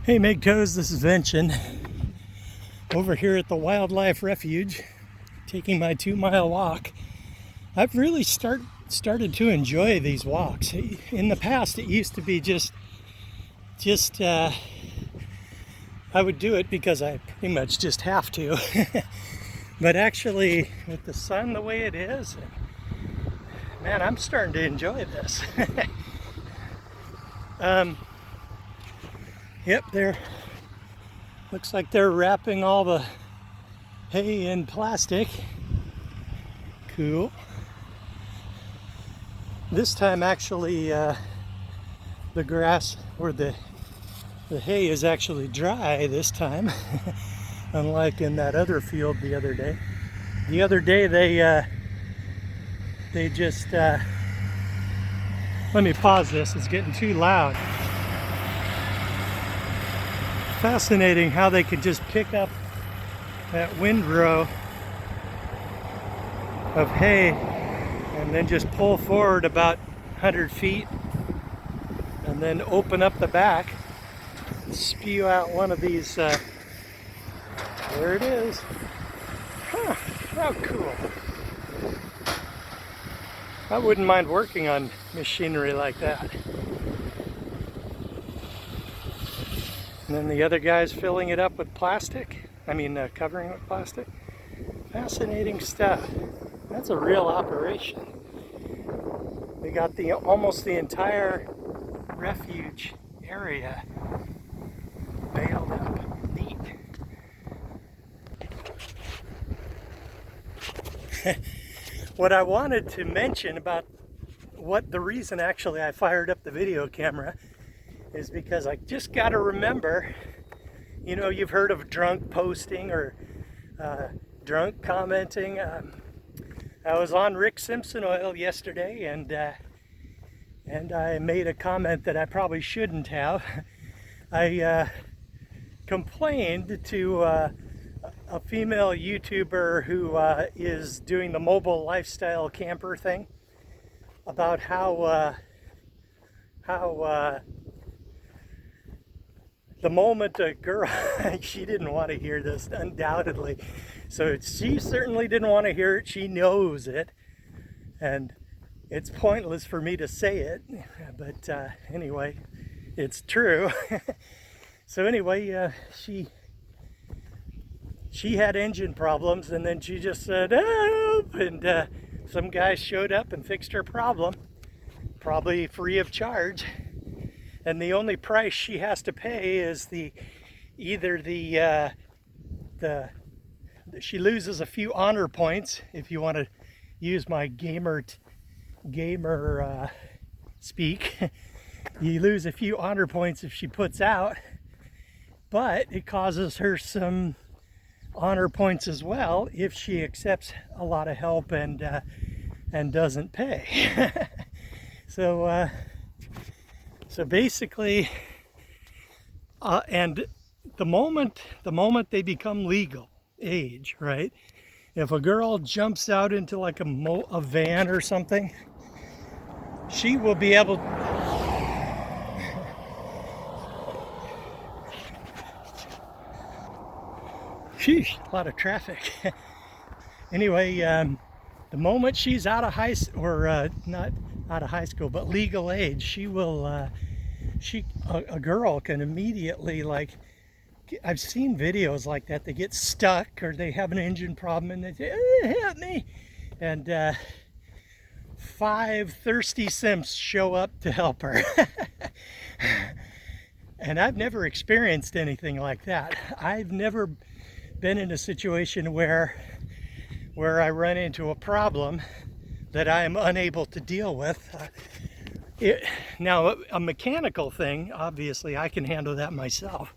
Hey MGTOWs, this is Vincent over here at the Wildlife Refuge, taking my 2-mile walk. I've really started to enjoy these walks. In the past, it used to be just I would do it because I pretty much just have to. But actually, with the sun the way it is, man, I'm starting to enjoy this. Yep, looks like they're wrapping all the hay in plastic. Cool. This time actually the grass or the hay is actually dry this time, unlike in that other field the other day. The other day they just let me pause this, it's getting too loud. Fascinating how they could just pick up that windrow of hay and then just pull forward about 100 feet and then open up the back and spew out one of these. There it is. Huh, how cool. I wouldn't mind working on machinery like that. And then the other guy's filling it up with plastic. Covering it with plastic. Fascinating stuff. That's a real operation. They got almost the entire refuge area baled up. Neat. What I wanted to mention about the reason actually I fired up the video camera is because I just got to remember, you've heard of drunk posting or drunk commenting. I was on Rick Simpson oil yesterday and I made a comment that I probably shouldn't have. I complained to a female YouTuber who is doing the mobile lifestyle camper thing about how the moment a girl, she didn't want to hear this, undoubtedly. So she certainly didn't want to hear it. She knows it. And it's pointless for me to say it. But anyway, it's true. So anyway, she had engine problems, and then she just said, help! And some guy showed up and fixed her problem, probably free of charge. And the only price she has to pay is she loses a few honor points, if you want to use my gamer speak. You lose a few honor points if she puts out, but it causes her some honor points as well if she accepts a lot of help and doesn't pay. So basically, and the moment they become legal age, right? If a girl jumps out into like a van or something, she will be able. Sheesh, a lot of traffic. Anyway, the moment she's out of not out of high school, but legal age, she will. A girl can immediately, like, I've seen videos like that. They get stuck or they have an engine problem and they say, help me. And 5 thirsty simps show up to help her. And I've never experienced anything like that. I've never been in a situation where I run into a problem that I am unable to deal with. Now, a mechanical thing, obviously, I can handle that myself.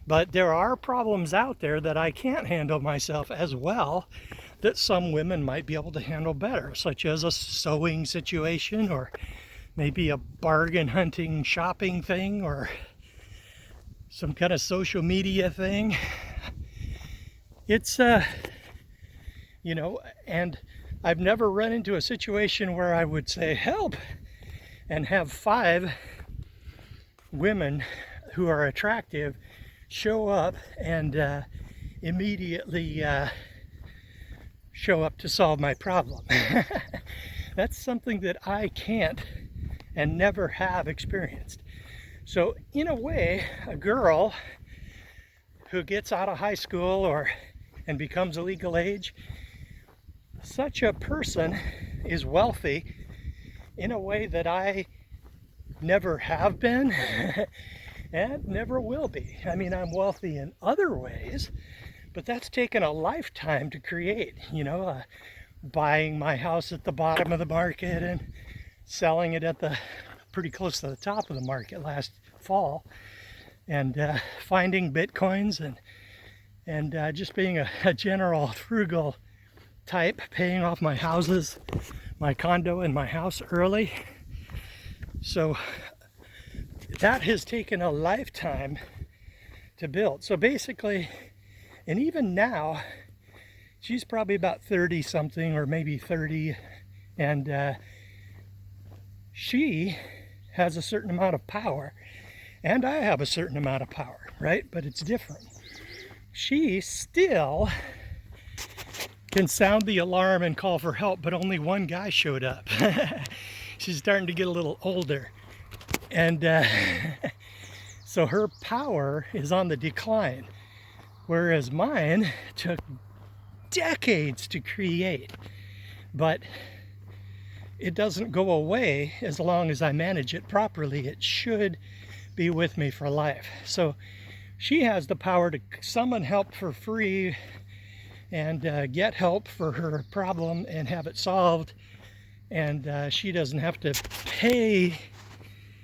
But there are problems out there that I can't handle myself as well that some women might be able to handle better, such as a sewing situation or maybe a bargain hunting shopping thing or some kind of social media thing. It's, and I've never run into a situation where I would say, help, and have 5 women who are attractive show up and immediately show up to solve my problem. That's something that I can't and never have experienced. So in a way, a girl who gets out of high school and becomes a legal age, such a person is wealthy in a way that I never have been and never will be. I mean, I'm wealthy in other ways, but that's taken a lifetime to create, buying my house at the bottom of the market and selling it at the pretty close to the top of the market last fall, and finding bitcoins and just being a general frugal type, paying off my houses, my condo and my house early. So that has taken a lifetime to build. So basically, and even now, she's probably about 30 something or maybe 30, and she has a certain amount of power, and I have a certain amount of power, right? But it's different. She still can sound the alarm and call for help, but only one guy showed up. She's starting to get a little older, and so her power is on the decline, whereas mine took decades to create, but it doesn't go away as long as I manage it properly. It should be with me for life. So she has the power to summon help for free and get help for her problem and have it solved, and she doesn't have to pay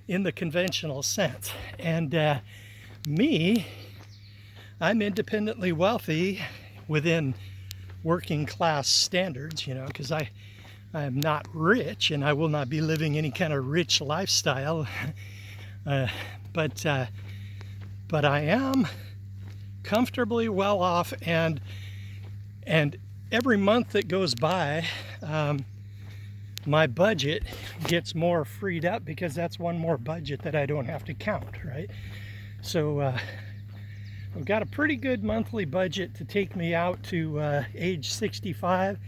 in the conventional sense. And me, I'm independently wealthy within working class standards, because I'm not rich, and I will not be living any kind of rich lifestyle, but I am comfortably well off, and every month that goes by, my budget gets more freed up, because that's one more budget that I don't have to count, right? So I've got a pretty good monthly budget to take me out to age 65.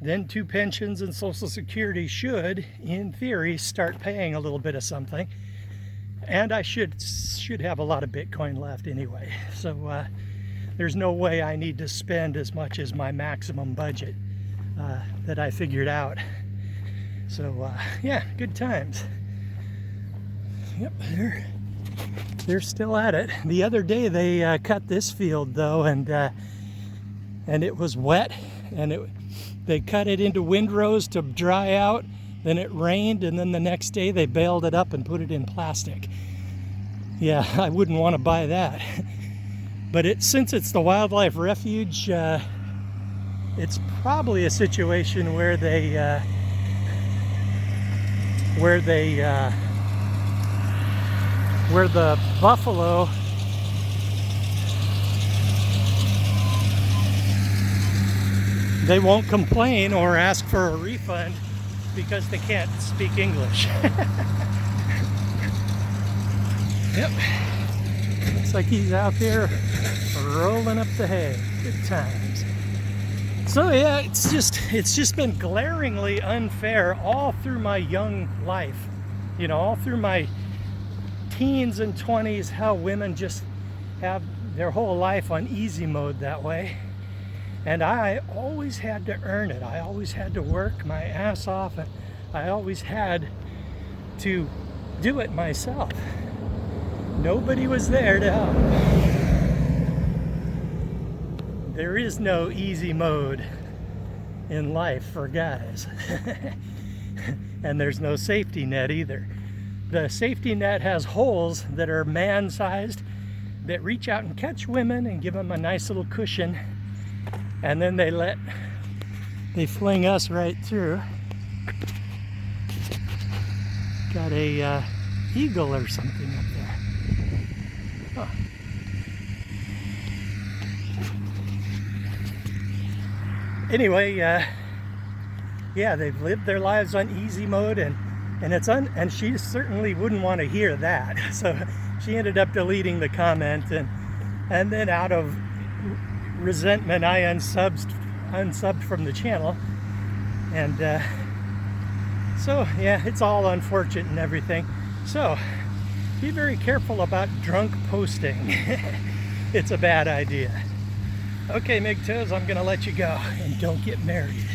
Then 2 pensions and Social Security should, in theory, start paying a little bit of something. And I should have a lot of Bitcoin left anyway. So there's no way I need to spend as much as my maximum budget that I figured out. So yeah, good times. Yep, they're still at it. The other day they cut this field though, and it was wet, and they cut it into windrows to dry out, then it rained, and then the next day they baled it up and put it in plastic. Yeah, I wouldn't want to buy that. But since it's the wildlife refuge, it's probably a situation where the buffalo they won't complain or ask for a refund because they can't speak English. Yep. Looks like he's out there rolling up the hay. Good times. So yeah, it's just been glaringly unfair all through my young life. All through my teens and 20s, how women just have their whole life on easy mode that way. And I always had to earn it. I always had to work my ass off, and I always had to do it myself. Nobody was there to help. There is no easy mode in life for guys. And there's no safety net either. The safety net has holes that are man-sized that reach out and catch women and give them a nice little cushion, and then they fling us right through. Got a eagle or something up there. Huh. Anyway, yeah, they've lived their lives on easy mode, and and she certainly wouldn't want to hear that. So she ended up deleting the comment, and then out of resentment, I unsubbed from the channel. And so yeah, it's all unfortunate and everything. So be very careful about drunk posting. It's a bad idea. Okay, MGTOWs, I'm gonna let you go, and don't get married.